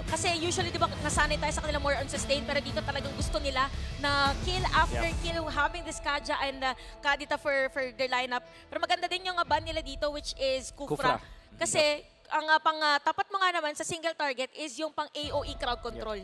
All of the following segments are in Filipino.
Kasi usually, di ba, nasanay tayo sa kanila more on sustain, pero dito talagang gusto nila na kill after kill, having this Kaja and Kadita for their lineup. Pero maganda din yung ban nila dito, which is Kufra. Kasi ang tapat mo nga naman sa single target is yung pang AOE crowd control.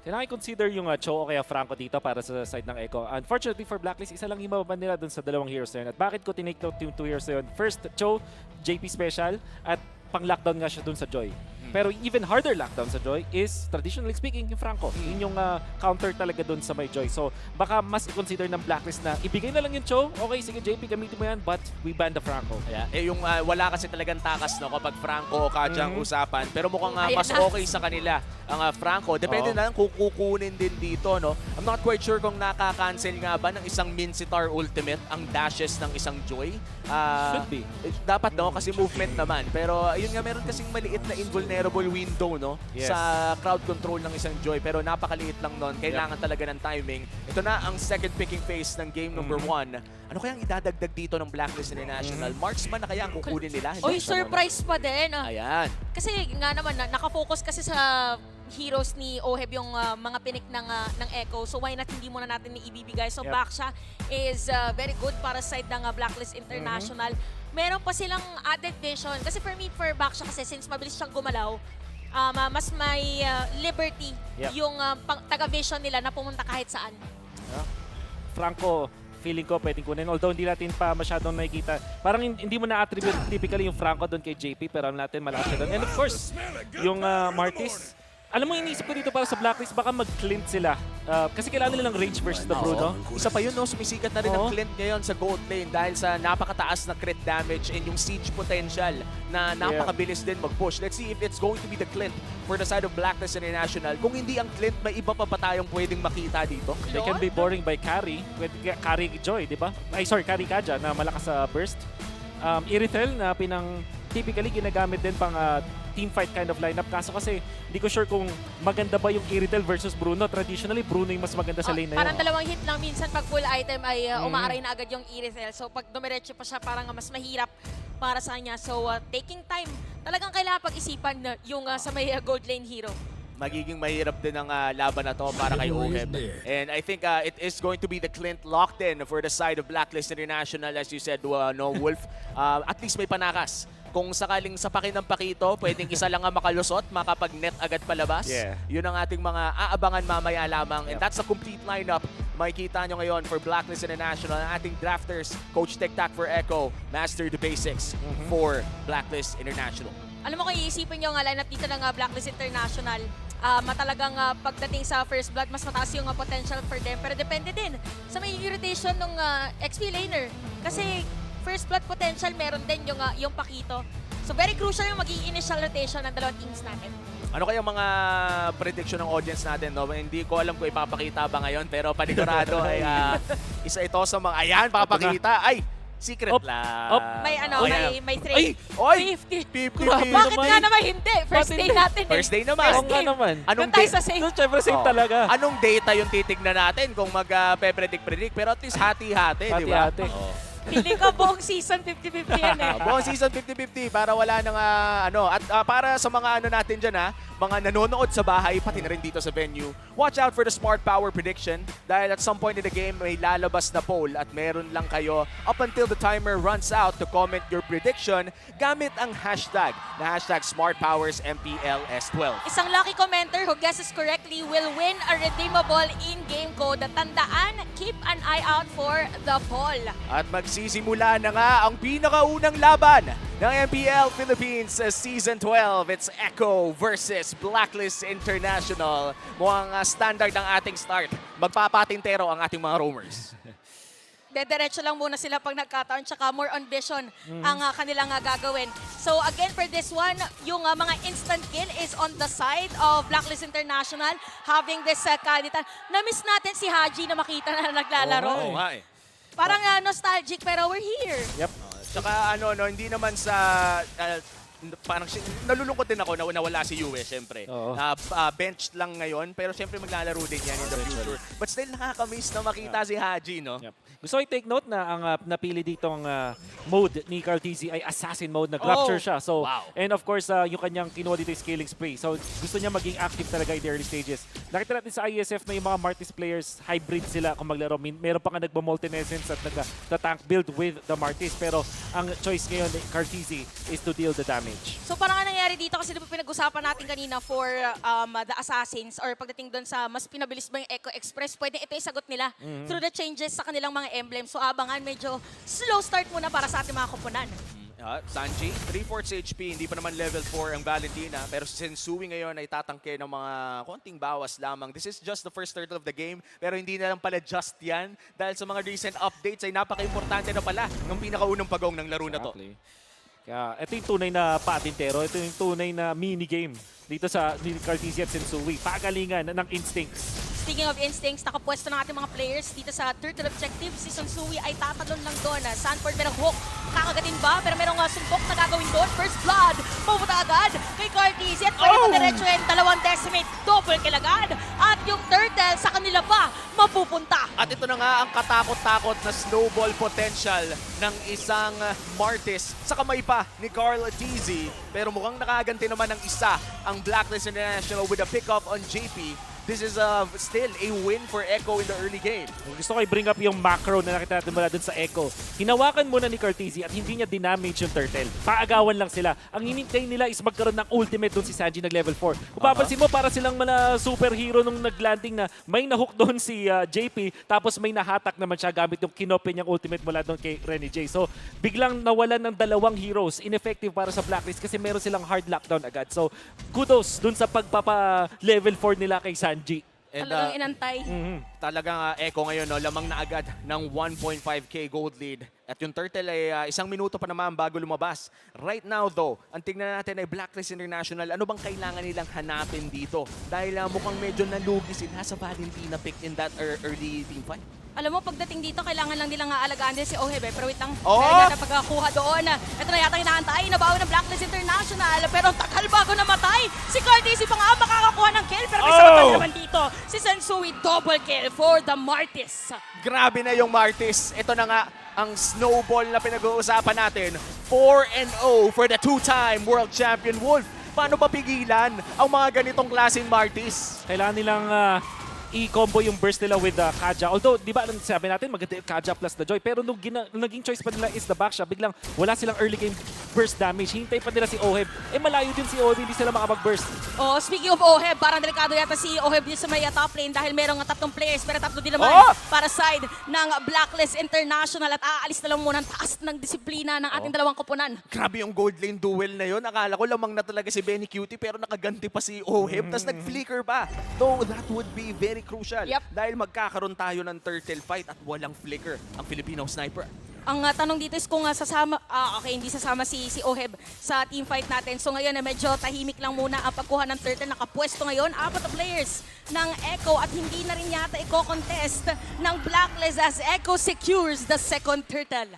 Kailangan i-consider yung Cho o kaya Franco dito para sa side ng Echo. Unfortunately for Blacklist, isa lang yung mababan nila dun sa dalawang heroes na yun. At bakit ko tinake note yung 2 heroes na yun? First, Cho, JP Special, at pang-lockdown nga siya dun sa Joy. Pero even harder lockdown sa Joy is, traditionally speaking, yung Franco. Yun yung counter talaga dun sa may Joy. So, baka mas i-consider ng Blacklist na ibigay na lang yung Cho. Okay, sige JP, gamitin mo yan, but we ban the Franco. Yung wala kasi talagang takas no kapag Franco o Kaja ang usapan. Pero mukhang mas okay sa kanila ang Franco. Depende na lang kung kukunin din dito. No? I'm not quite sure kung nakaka-cancel nga ba ng isang Mincitar Ultimate ang dashes ng isang Joy. Should be. Dapat no, kasi movement naman. Pero yun nga, meron kasing maliit na invulnerable window no sa crowd control ng isang Joy. Pero napakaliit lang nun. Kailangan talaga ng timing. Ito na ang second picking phase ng game number 1. Ano kayang idadagdag dito ng Blacklist International? Marksman na kaya ang kukunin nila? Oy, surprise pa din. Ayan. Kasi nga naman, nakafocus kasi sa heroes ni Oheb yung mga pinik ng Echo. So why not hindi muna natin ibibigay? So Baksha is very good para sa side ng Blacklist International. Meron pa silang added vision. Kasi for me, for Baksha kasi since mabilis siyang gumalaw, mas may liberty yung taga-vision nila na pumunta kahit saan. Franco, feeling ko pwedeng kunin. Although hindi natin pa masyadong nakikita. Parang hindi mo na-attribute typically yung Franco doon kay JP, pero alam natin malakas siya doon. And of course, yung Martis. Alam mo, iniisip ko dito para sa Blacklist, baka mag-Clint sila. Kasi kailangan nila ng range versus the Bruno. Isa pa yun, no? Sumisikat na rin ang Clint ngayon sa gold lane dahil sa napakataas na crit damage and yung siege potential na napakabilis din mag-push. Let's see if it's going to be the Clint for the side of Blacklist International. Kung hindi ang Clint, may iba pa tayong pwedeng makita dito. They can be boring by carry. Carry Joy, di ba? Ay, sorry, carry Kaja na malakas sa burst. Irithel na typically ginagamit din pang teamfight kind of lineup. Kaso kasi, hindi ko sure kung maganda ba yung Irithel versus Bruno. Traditionally, Bruno yung mas maganda sa lane na yun. Parang dalawang hit lang. Minsan pag full item ay umaaray na agad yung Irithel. So pag dumiretso pa siya, parang mas mahirap para sa kanya. So taking time, talagang kailangan pag-isipan yung sa may gold lane hero. Magiging mahirap din ang laban na to para kay Oheb. And I think it is going to be the Clint locked in for the side of Blacklist International, as you said, no, Wolf. At least may panakas. Kung sakaling sapakin ng pakito, pwedeng isa lang ang makalusot, makapag-net agad palabas. Yun ang ating mga aabangan mamaya lamang. And that's a complete lineup. Makikita nyo ngayon for Blacklist International, ang ating drafters, Coach Tek-Tak for Echo, Master the Basics for Blacklist International. Alam mo kung iisipin nyo ang lineup dito ng Blacklist International, matalagang pagdating sa first blood, mas mataas yung potential for them. Pero depende din sa may rotation ng XP laner. Kasi first blood potential meron din yung Pakito. So very crucial yung magiging initial rotation ng dalawang teams natin. Ano kaya mga prediction ng audience natin? No? Hindi ko alam kung ipapakita ba ngayon, pero panigurado ay isa ito sa mga, ayan, papakita. Ay, secret lang. May trade. Oy! 50. 50. Bakit nga naman hindi? First day natin. First day naman. Oo nga naman. Anong tayo sa safe. Siyempre safe talaga. Anong data yung titignan natin kung mag-predict, pero at least hati-hati, di ba? Hati-hati. Feeling ko buong season 50-50 yan eh. Buong season 50-50 para wala nang at para sa mga natin dyan mga nanonood sa bahay pati na rin dito sa venue, watch out for the Smart Power prediction dahil at some point in the game may lalabas na poll at meron lang kayo up until the timer runs out to comment your prediction gamit ang hashtag na hashtag SmartPowersMPLS12. Isang lucky commenter who guesses correctly will win a redeemable in-game code. Tandaan, keep an eye out for the poll. At magsisimula na nga ang pinakaunang laban ng MPL Philippines Season 12. It's Echo versus Blacklist International. Mukhang standard ang ating start. Magpapatintero ang ating mga roamers. Dediretso lang muna sila pag nagkataon, tsaka more on vision ang kanilang gagawin. So again, for this one, yung mga instant kill is on the side of Blacklist International, having this Kadita. Na-miss natin si Haji na makita na naglalaro. Oo nga eh. Parang nostalgic, pero we're here. Yep. Tsaka hindi naman sa parang nalulungkot din ako na nawala si Yue, syempre. Oo. Bench lang ngayon, pero syempre maglalaro din yan in the future. But still, nakakamiss na makita si Haji, no? Yep. Gusto ko i-take note na ang napili ditong mode ni Carl TZ ay assassin mode. Nag-rupture siya. So, wow. And of course, yung kanyang kinuha dito yung scaling spray. So gusto niya maging active talaga in the early stages. Nakita natin sa ISF na yung mga Martis players, hybrid sila kung maglaro. Meron pa nga nagba-multi-essence at nagka-tank build with the Martis. Pero ang choice ngayon ni Carl TZ is to deal the damage. So parang ang nangyari dito kasi diba pinag-usapan natin kanina for the Assassins or pagdating doon sa mas pinabilis ba yung Echo Express, pwede ito yung sagot nila through the changes sa kanilang mga emblem. So abangan, medyo slow start muna para sa ating mga koponan. Sanji, 3/4 HP, hindi pa naman level 4 ang Valentina. Pero si Sensui ngayon ay tatangke ng mga konting bawas lamang. This is just the first turtle of the game. Pero hindi na lang pala just yan. Dahil sa mga recent updates ay napaka-importante na pala ng pinakaunang pagong ng laro na to. Exactly. Kaya ito yung tunay na patintero. Ito yung tunay na minigame dito sa Carl TZ at Sensui. Pagalingan ng instincts. Speaking of instincts, nakapwesto ng ating mga players dito sa turtle objective. Si Sensui ay tatalon lang doon. Sanford merong hook. Kakagatin ba? Pero merong sumbok na gagawin doon. First blood. Pumunta agad kay Carl TZ. At pwede padiretsuhin. 2 decimate. Double kill agad. At yung turtle sa kanila pa mapupunta. At ito na nga ang katakot-takot na snowball potential ng isang Martis sa kamay pa ni Carl TZ. Pero mukhang nakaganti naman ng isa ang Blacklist International with a pick-up on JP. This is still a win for Echo in the early game. Gusto ko i-bring up yung macro na nakita natin mula dun sa Echo. Hinawakan muna ni Carl TZ at hindi niya dinamage yung turtle. Paagawan lang sila. Ang hinintay nila is magkaroon ng ultimate dun si Sanji nag level 4. Kung papansin mo, para silang mga superhero nung naglanding na may nahook doon si JP tapos may nahatak naman siya gamit yung kinope niyang ultimate mula doon kay Renny J. So biglang nawalan ng 2 heroes. Ineffective para sa Blacklist kasi meron silang hard lockdown agad. So kudos dun sa pagpapa-level 4 nila kay Sanji. And, Talagang inantay. Talagang Echo ngayon, no, lamang na agad ng 1.5k gold lead. At yung turtle ay 1 minuto pa naman bago lumabas. Right now though, ang tingnan natin ay Blacklist International. Ano bang kailangan nilang hanapin dito? Dahil mukhang medyo nalugi sila sa Valentina pick in that early team fight. Alam mo, pagdating dito, kailangan lang nilang alagaan din si Oheb. Pero wait lang, Oh! meron na pagkakuha doon. Ito na yata inaantay, nabawi ng Blacklist International. Pero tagal bago namatay. Si Cartesi pa nga makakakuha ng kill. Pero may sabatan naman dito. Si Sensui, double kill for the Martis. Grabe na yung Martis. Ito na nga ang snowball na pinag-uusapan natin. 4-0 for the 2-time world champion Wolf. Paano ba pigilan ang mga ganitong klaseng Martis? Kailangan nilang i-combo yung burst nila with Kaja. Although, di ba, sabi natin, maganda yung Kaja plus the Joy. Pero nung naging choice pa nila is the back shot, biglang wala silang early game burst damage. Hintay pa nila si Oheb. Malayo din si Oheb, hindi sila makapag-burst. Oh, speaking of Oheb, parang delikado yata si Oheb din sa may top lane dahil merong 3 players, pero 3 din naman para side ng Blacklist International at aalis na lang muna ang taas ng disiplina ng ating dalawang koponan. Grabe yung gold lane duel na yun. Akala ko lamang na talaga si Benny Cutie pero nakaganti pa si Oheb. Tapos nag-flicker pa. Though that would be very crucial. Yep. Dahil magkakaroon tayo ng turtle fight at walang flicker ang Filipino sniper. Ang tanong dito is kung sasama, hindi sasama si Oheb sa team fight natin. So ngayon medyo tahimik lang muna ang pagkuha ng turtle. Nakapwesto ngayon 4 na players ng Echo at hindi na rin yata i-contest ng Blacklist as Echo secures the second turtle.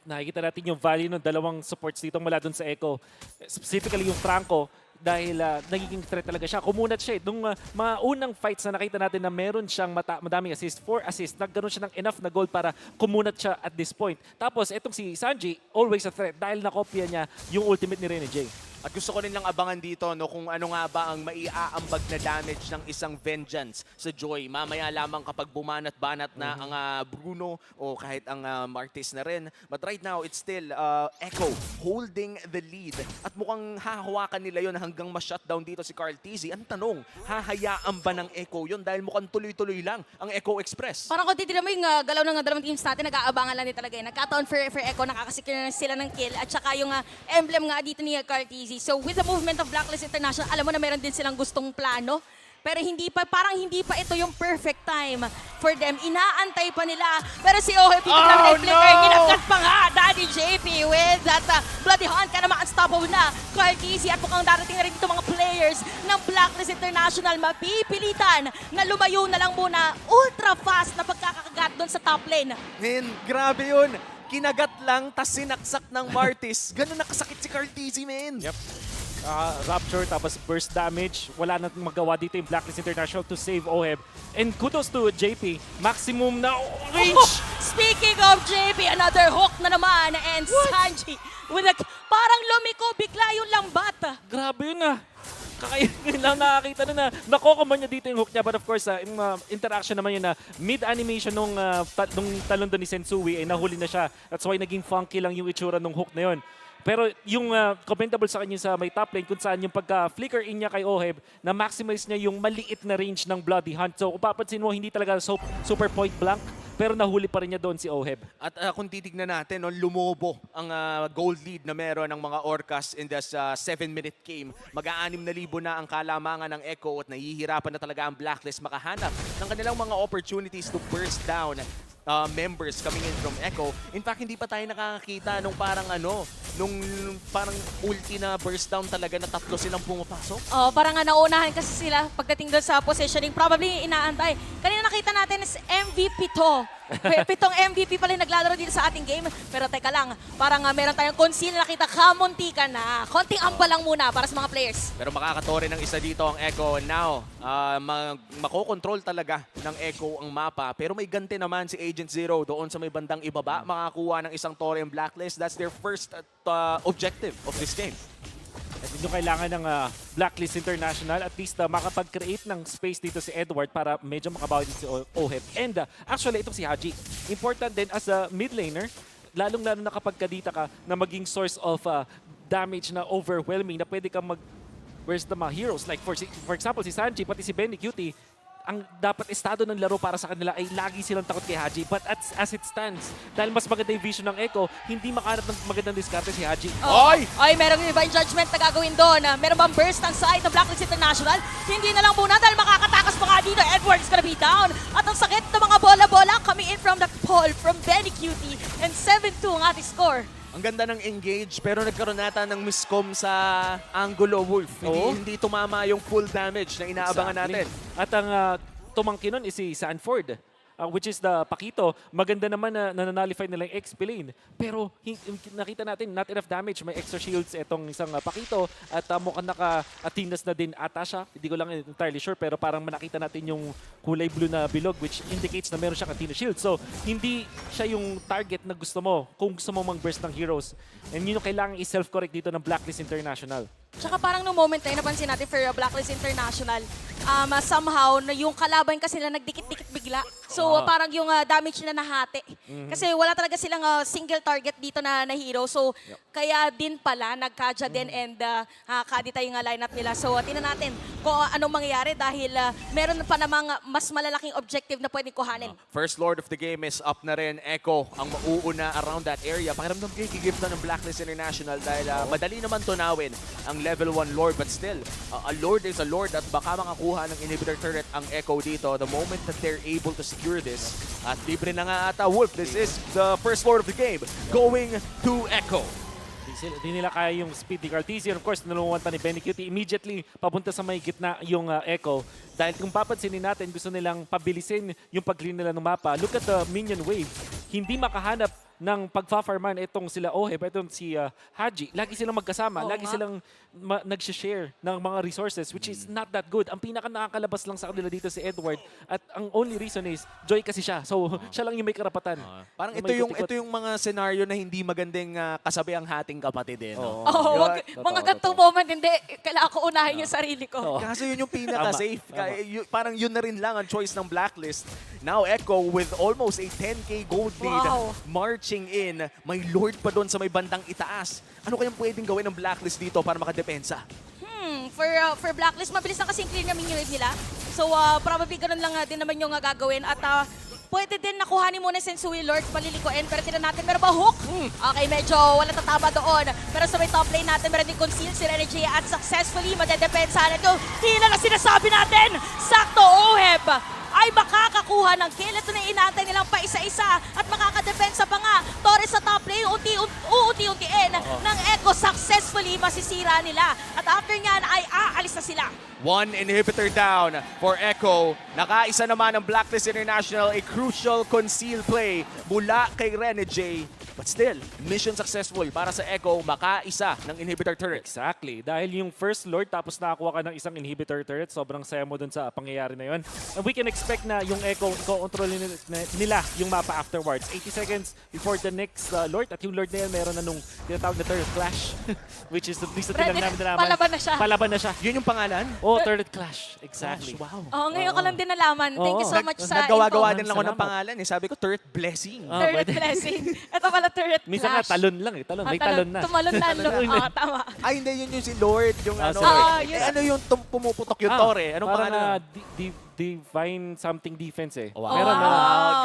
Nakikita natin yung value ng 2 supports dito mula dun sa Echo. Specifically yung Franco. Dahil nagiging threat talaga siya. Kumunat siya. Nung mga unang fights na nakita natin na meron siyang madaming assist, 4 assists, nagkaroon siya ng enough na goal para kumunat siya at this point. Tapos, etong si Sanji, always a threat dahil nakopya niya yung ultimate ni Renny J. At gusto ko rin lang abangan dito no, kung ano nga ba ang maiaambag na damage ng isang Vengeance sa Joy. Mamaya lamang kapag bumanat-banat na ang Bruno o kahit ang Martis na rin. But right now, it's still Echo holding the lead. At mukhang hahawakan nila yon hanggang ma-shutdown dito si Carl TZ. Ang tanong, hahayaan ba ng Echo yon dahil mukhang tuloy-tuloy lang ang Echo Express? Parang kung titignan mo yung galaw ng dalawang teams natin, nag-aabangan lang din talaga. Nagkataon for Echo, nakakasikir na sila ng kill. At saka yung emblem nga dito ni Carl TZ. So with the movement of Blacklist International, alam mo na meron din silang gustong plano. Pero parang hindi pa ito yung perfect time for them. Inaantay pa nila. Pero si Oheb dito lang flicker. Ginagkat pa nga Daddy JP with that Bloody Hunt. Kaya naman unstoppable na Carl TZ. At mukhang darating na rin dito mga players ng Blacklist International. Mapipilitan na lumayo na lang muna. Ultra fast na pagkakagat doon sa top lane. Man, grabe yun. Kinagat lang, tas sinaksak ng Martis. Ganun nakasakit si physical TZ, man. Yep. Rapture, tapos burst damage. Wala na magawa dito yung Blacklist International to save Oheb. And kudos to JP. Maximum na range! Speaking of JP, another hook na naman. And Sanji, with a, parang lumiko bigla yung lambat. Grabe yun Kakainin lang nakakita na nakokoman niya dito yung hook niya. But of course, yung interaction naman yun na mid-animation nung talon doon ni Sensui ay nahuli na siya. That's why naging funky lang yung itsura nung hook na yun. Pero yung commendable sa kanya sa may top lane kung saan yung pagka-flicker in niya kay Oheb na maximize niya yung maliit na range ng Bloody Hunt. So kung papansin mo, hindi talaga super point blank pero nahuli pa rin niya doon si Oheb. At kung titignan natin, no, lumobo ang gold lead na meron ng mga Orcas in this 7-minute game. Mag-a-6,000 na ang kalamangan ng Echo at nahihirapan na talaga ang Blacklist makahanap ng kanilang mga opportunities to burst down members coming in from Echo. In fact, hindi pa tayo nakakakita nung parang ulti na burst down talaga na 3 silang pumapasok. Oh, parang nga naunahan kasi sila pagdating doon sa positioning. Probably inaantay. Kanina nakita natin is MVP to. 7 MVP pala yung naglalaro dito sa ating game. Pero teka lang, parang meron tayong conceal na nakita kamuntikan na. Konting amba lang muna para sa mga players. Pero makakatore ng isa dito ang Echo. Now, makokontrol talaga ng Echo ang mapa. Pero may ganti naman si Agent Zero doon sa may bandang ibaba. Makakuha ng isang tore ang Blacklist. That's their first objective of this game. At yung kailangan ng Blacklist International, at least makapag-create ng space dito si Edward para medyo makabawi din si Oheb. And actually, itong si Haji. Important din as a mid laner, lalong-lalo na kapag kadita ka na maging source of damage na overwhelming na pwede kang where's the mga heroes. Like for example, si Sanji, pati si Benny Cutie, ang dapat estado ng laro para sa kanila ay lagi silang takot kay Haji. But as it stands, dahil mas maganda yung vision ng Echo, hindi makahanap ng magandang diskarte si Haji. Oy! Ay, merong divine judgment na gagawin doon. Meron bang burst ang side ng Blacklist International? Hindi na lang muna dahil makakatakas pa nga dito. Edward is gonna be down. At ang sakit ng mga bola-bola coming in from the pole from Benny Cutie. And 7-2 ang ating score. Ang ganda ng engage pero nagkaroon nata ng miscom sa Angulo Wolf. Oo. Hindi tumama yung full damage na inaabangan natin. At ang tumangkin nun is si Sanford, which is the Pakito. Maganda naman na nananalify nila yung XP lane. Pero nakita natin, not enough damage. May extra shields itong isang Pakito at mukhang naka-atinas na din ata siya. Hindi ko lang entirely sure pero parang nakita natin yung kulay blue na bilog which indicates na meron siyang Athena shield. So, hindi siya yung target na gusto mo kung gusto mo mang-burst ng heroes. And yun yung kailangan i-self-correct dito ng Blacklist International. Tsaka parang no moment tayo, napansin natin for Blacklist International, somehow, na yung kalaban kasi nila nagdikit-dikit bigla. So parang yung damage na nahati. Kasi wala talaga silang single target dito na hero. So kaya din pala, nagkadya din and kadita yung lineup nila. So tingnan natin kung anong mangyayari dahil meron pa namang mas malalaking objective na pwedeng kuhanin. First Lord of the game is up na rin. Echo ang mauuna around that area. Pakiramdam kayo gigift na ng Blacklist International dahil madali naman tunawin ang level 1 Lord. But still, a Lord is a Lord at baka makakuha ng inhibitor turret ang Echo dito the moment that they're able to secure this. At libre na nga ata Wolf. This is the first Lord of the game going to Echo. Di nila kaya yung speed ni Cartesian. Of course, nalunguan pa ni Benny Cutie. Immediately, papunta sa may gitna yung Echo. Dahil kung papansinin natin, gusto nilang pabilisin yung pag-clean nila ng mapa. Look at the minion wave. Hindi makahanap ng pagfa-farman itong sila Oheb, itong si Haji. Lagi silang magkasama. Lagi silang nag-share ng mga resources which is not that good. Ang pinaka nakakalabas lang sa kanila dito si Edward at ang only reason is Joy kasi siya. So, siya lang yung may karapatan. Parang Yung ito may yung ikot-ikot. ito yung mga scenaryo na hindi magandang kasabi ang hating kapatid eh. No? Oh, wag, mga gantong moment, hindi. Kailangan ko unahin yung sarili ko. Kaso yun yung pinaka-safe. Parang yun na rin lang ang choice ng Blacklist. Now Echo with almost a 10k gold lead marching in. May Lord pa doon sa may bandang itaas. Ano kayang pwedeng gawin ng Blacklist dito para makadepensa? For Blacklist, mabilis na kasi clear na minion wave nila. So, probably ganun lang din naman yung gagawin. At pwede din nakuhanin muna Sensui Lord palilikuin. Pero tignan natin, meron ba hook? Okay, medyo wala tatama doon. Pero sa may top lane natin, meron din conceal si Renegade at successfully madedepensahan ito. Hila na sinasabi natin! Sakto, Oheb! Ay makakakuha ng kill. Ito na inaantay nilang pa isa-isa at makakadepensa pa nga. Torres sa top lane, unti-untiin ng Echo successfully masisira nila. At after nyan ay aalis na sila. One inhibitor down for Echo. Nakaisa naman ng Blacklist International, a crucial conceal play mula kay Renegade. But still, mission successful para sa Echo, makaisa ng inhibitor turret. Exactly. Dahil yung first Lord tapos nakakuha ka ng isang inhibitor turret, sobrang saya mo dun sa pangyayari na yun. And we can expect na yung Echo, i-control nila yung mapa afterwards. 80 seconds before the next Lord. At yung Lord na yan, meron na nung tinatawag na turret clash. Which is the least na Ready, namin nalaman. palaban na siya. Palaban na siya. Yun yung pangalan? Oh, turret clash. Exactly. Wow. Oh, ngayon ko lang din nalaman. Thank you so Oo. much sa Naggawa-gawa info. din lang ako ng Salamat. pangalan. Sabi ko, turret blessing. Ah, Turret pwede. blessing. Ito pala turret Minsan nga, clash. talon lang eh. Talon. May talon na. Tumalon lalo. Tama. Ay, hindi, yun yung si Lord. Yung ano. sorry. Eh, ano yung pumuputok yung Tore? Anong parang, pangalan? divine something defense eh. Wow. Meron na.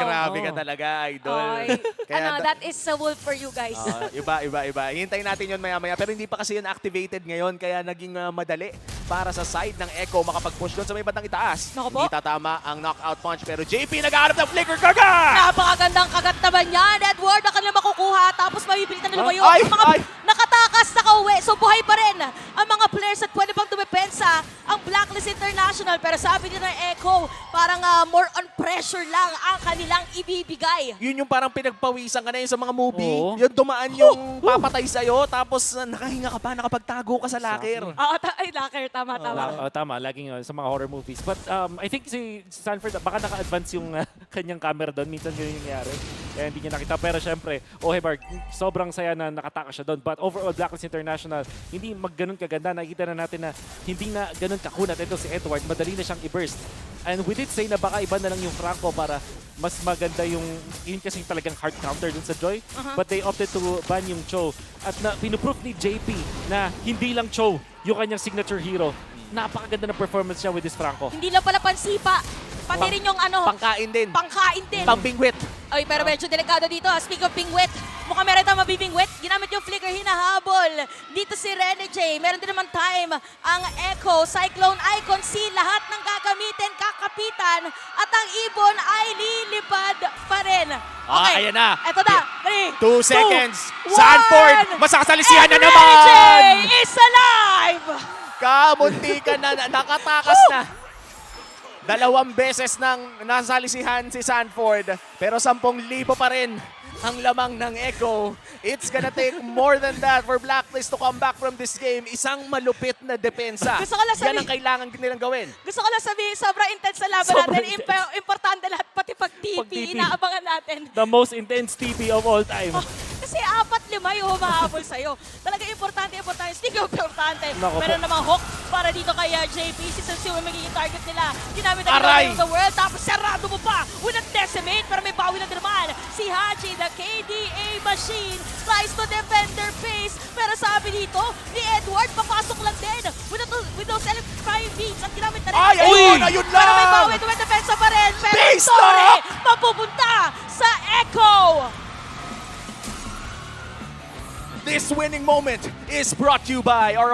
Grabe ka Oo. talaga, idol. Oy. Kaya That is a wolf for you guys. Iba. Hintayin natin yun maya-maya. Pero hindi pa kasi yun activated ngayon. Kaya naging madali para sa side ng Echo makapag-push doon sa may bandang itaas. Naku po. Hindi tatama ang knockout punch. Pero JP nag-aarap ng flicker. Gaga! Napakagandang kagat naman yan. Edward, na kanila makukuha. Tapos mabibilitan na lumayo. Ay! Ang mga Ay! nakatakas, nakauwi. So buhay pa rin ang mga players at pwede pang dumepensa ang Blacklist International. Pero sabi din ng Echo, parang more on pressure lang ang kanilang ibibigay. Yun yung parang pinagpawisan ka na yun sa mga movie. Oo. Yung dumaan yung papatay sa'yo. Tapos nakahinga ka pa, nakapagtago ka sa locker. Ay, locker. Tama. Tama, laging sa mga horror movies. But I think si Sanford, baka naka-advance yung kanyang camera doon. Minsan yun yung nangyari. Kaya hindi niya nakita. Pero syempre, Ohebar, sobrang saya na nakataka siya doon. But overall, Blacklist International, hindi magganon kaganda. Nakikita na natin na hindi na ganon kakunat. Ito si Edward, madali na siyang i-burst. And we did say na baka iba na lang yung Franco para mas maganda yung, yun kasi talagang hard counter dun sa Joy. But they opted to ban yung Cho. At na, pinuproof ni JP na hindi lang Cho yung kanyang signature hero. Napakaganda ng performance niya with this Franco. Hindi lang pala pansipa. Pati rin yung Pangkain din. pangkain din. Pampingwit. Ay, pero medyo delikado dito. Speak of pingwit, mukhang meron tayong mabibingwit. Ginamit yung flicker, hinahabol. Dito si Rene J. Meron din naman time ang Echo, Cyclone Icon C. Lahat ng gagamitin, kakapitan. At ang ibon ay lilipad pa rin. Okay, Ayan na. Eto na. 3, 2 seconds. 2, Sanford, 1. masasalisihan na And naman. Rene J is alive! Kamunti ka na, nakatakas na. 2 beses nang nasalisihan si Sanford, pero 10,000 pa rin ang lamang ng Echo. It's gonna take more than that for Blacklist to come back from this game. Isang malupit na depensa. Gusto ko lang Yan ang kailangan nilang gawin. Gusto ko lang sabihin, sobrang intense na laban Sobrang natin. intense. Importante lahat, pati pag-TP, Pag-TP. inaabangan natin. The most intense TP of all time. Kasi 4-5 yung humahabol sa'yo. Talaga importante. Speaking of importante, Nako po. meron namang hook para dito kay JP. Si Sensio yung magiging target nila. Ginamit na Aray! nila the world. Tapos sarado mo pa with a decimate. Pero may bawi na din naman. Si Haji, the KDA machine, tries to defend their face. Pero sabi dito, ni Edward, papasok lang din with those electrifying beats. At ginamit na rin. Ay, ayun, ayun Pero may lang! bawi, dumedepensa pa rin. Pero Base sorry, lock! mapupunta sa Echo. This winning moment is brought to you by our